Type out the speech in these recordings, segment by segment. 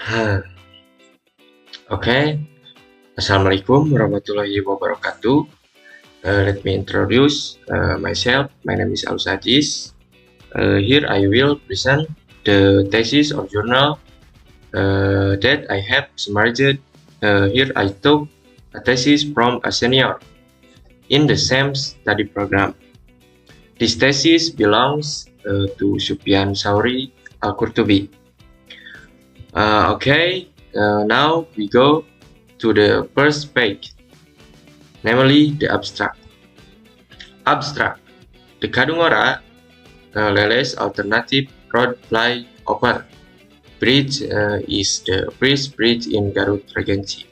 Hah, Oke, Assalamualaikum warahmatullahi wabarakatuh. Let me introduce myself. My name is Alus Ajis. Here I will present the thesis or journal that I have summarized. Here I took a thesis from a senior in the same study program. This thesis belongs to Sufyan Sauri Al-Qurtubi. Now we go to the first page, namely the abstract. Abstract. The Kadungora Leles Alternative Road Flyover Bridge is the first bridge in Garut Regency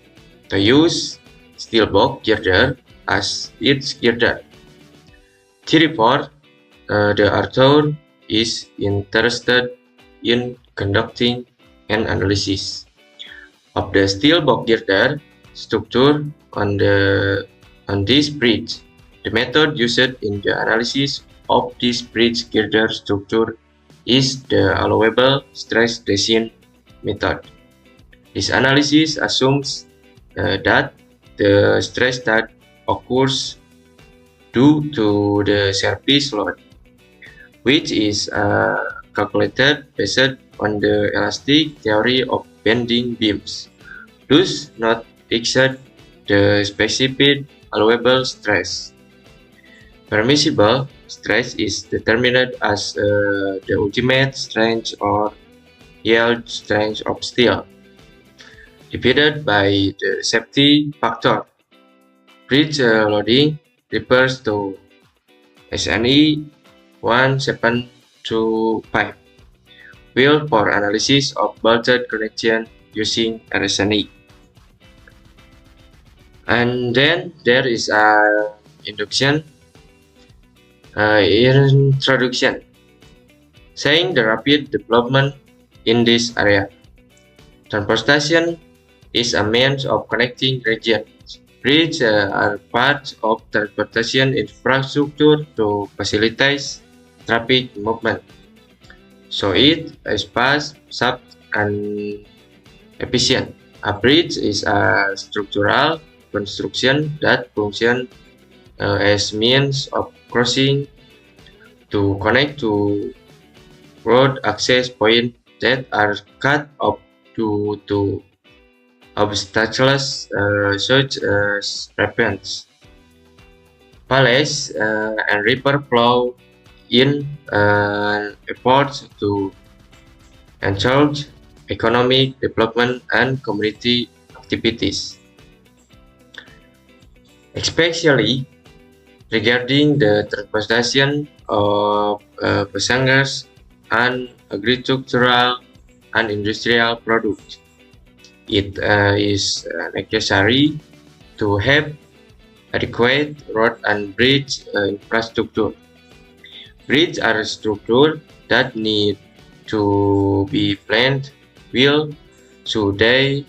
to use steel box girder as its girder. Therefore, the author is interested in conducting an analysis of the steel box girder structure on this bridge. The method used in the analysis of this bridge girder structure is the allowable stress tension method. This analysis assumes that the stress that occurs due to the surface load, which is calculated based on the elastic theory of bending beams, does not exceed the specified allowable stress. Permissible stress is determined as the ultimate strength or yield strength of steel, divided by the safety factor. Bridge loading refers to SNE 1725 wheel for analysis of bolted connection using RSNE. And then there is an introduction, saying the rapid development in this area. Transportation is a means of connecting regions. Bridges are part of transportation infrastructure to facilitate traffic movement. So it is fast, sharp, and efficient. A bridge is a structural construction that functions as means of crossing to connect to road access points that are cut off due to obstacles such as rapids, valleys, and river flow in an effort to encourage economic development and community activities, especially regarding the transportation of passengers and agricultural and industrial products. It is necessary to have adequate road and bridge infrastructure. Bridges are structures that need to be planned well so they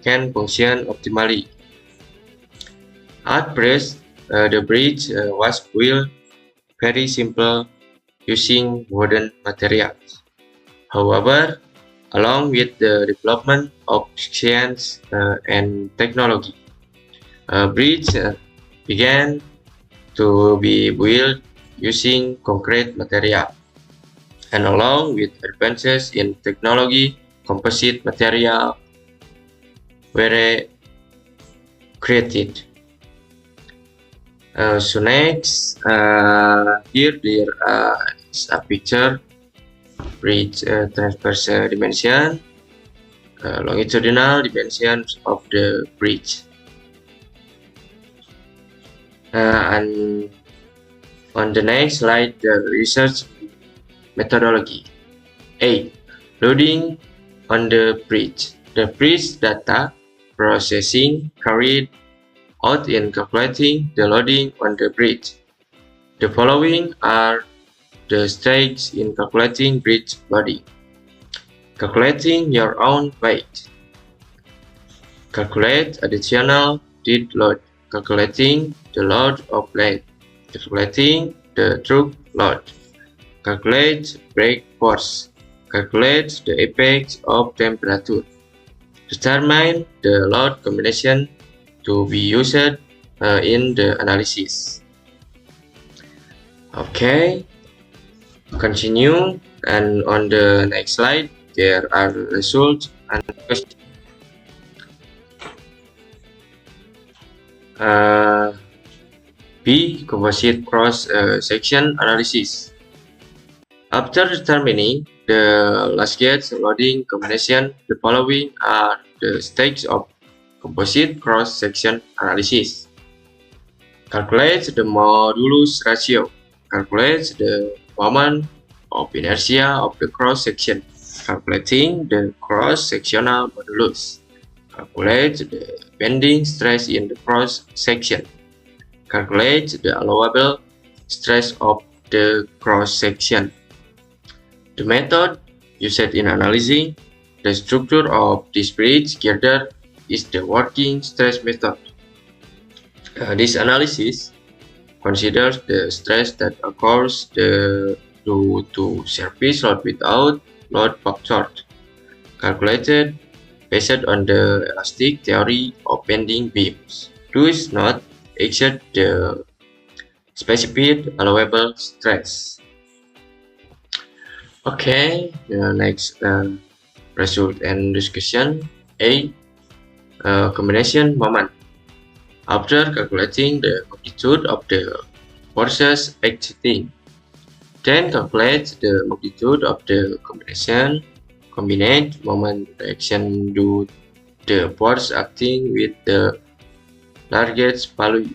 can function optimally. At first, the bridge was built very simple using wooden materials. However, along with the development of science and technology, bridges began to be built using concrete material. And along with advances in technology, composite material were created. So next, here there is a picture bridge transverse dimension, longitudinal dimensions of the bridge, and on the next slide the research methodology. A. Loading on the bridge. The bridge data processing carried out in calculating the loading on the bridge. The following are the steps in calculating bridge loading. Calculating your own weight. Calculate additional dead load. Calculating the load of blade. Calculating the truck load. Calculate brake force. Calculate the effect of temperature. Determine the load combination to be used in the analysis. Okay, continue, and on the next slide there are results and questions. B. Composite cross section analysis. After determining the last gauge loading combination, the following are the steps of composite cross section analysis. Calculate the modulus ratio. Calculate the moment of inertia of the cross section. Calculating the cross-sectional modulus. Calculate the bending stress in the cross section. Calculate the allowable stress of the cross section. The method used in analyzing the structure of this bridge girder is the working stress method. This analysis considers the stress that occurs due to surface load without load factor, calculated based on the elastic theory of bending beams. Does not exceed the specified allowable stress. Okay, the next result and discussion. A. Combination moment. After calculating the magnitude of the forces acting, then calculate the magnitude of the combined moment reaction due the force acting with the largest value.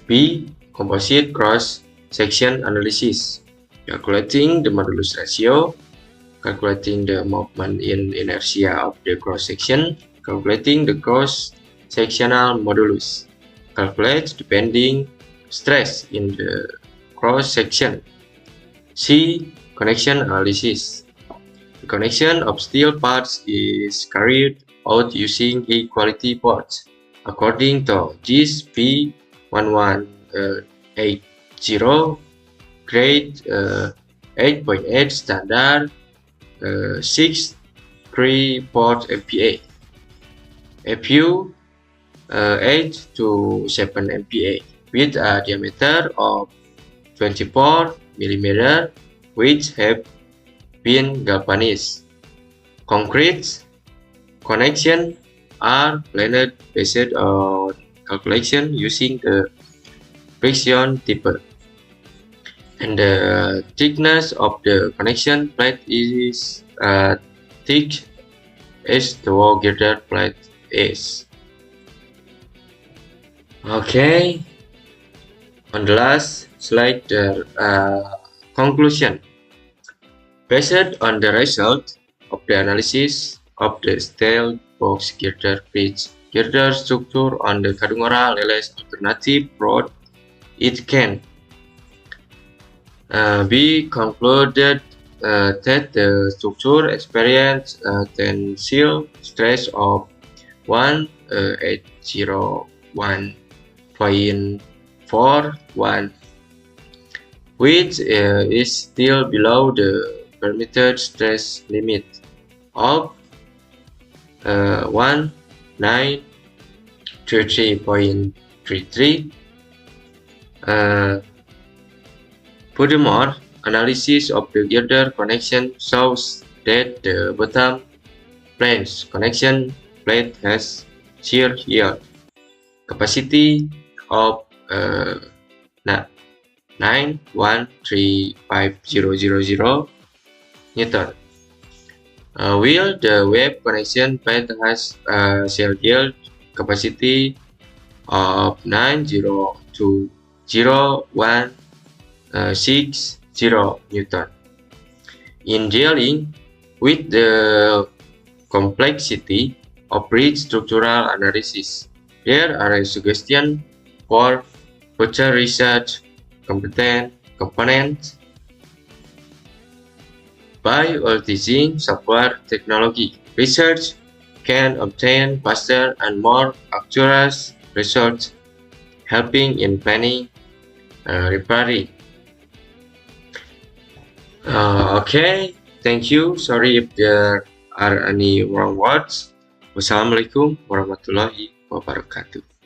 B. Composite cross section analysis. Calculating the modulus ratio, calculating the movement in inertia of the cross section, calculating the cross sectional modulus, calculate the bending stress in the cross section. C. Connection analysis. The connection of steel parts is carried out using high-quality parts. According to GIS P1180 grade 8.8 standard 6.3 port MPa. FU 8 to 7 MPa with a diameter of 24 mm, which have been galvanized. Concrete connections are planned based on calculation using the friction type, and the thickness of the connection plate is thick as the wall girder plate is. Okay, on the last slide, the conclusion. Based on the result of the analysis of the steel box girder bridge girder structure on the Kadungora Leles alternative road, it can be concluded that the structure experiences tensile stress of 1801.41, which is still below the permitted stress limit of 1933.33. Furthermore, analysis of the girder connection shows that the bottom plane's connection plate has shear yield capacity of 9135000 Newton, while the web connection plate has shear yield capacity of 9020160 Newton. In dealing with the complexity of bridge structural analysis, there are suggestions for future research components by utilizing software technology. Research can obtain faster and more accurate results, helping in planning repairing. Okay, thank you. Sorry if there are any wrong words. Wassalamualaikum warahmatullahi wabarakatuh.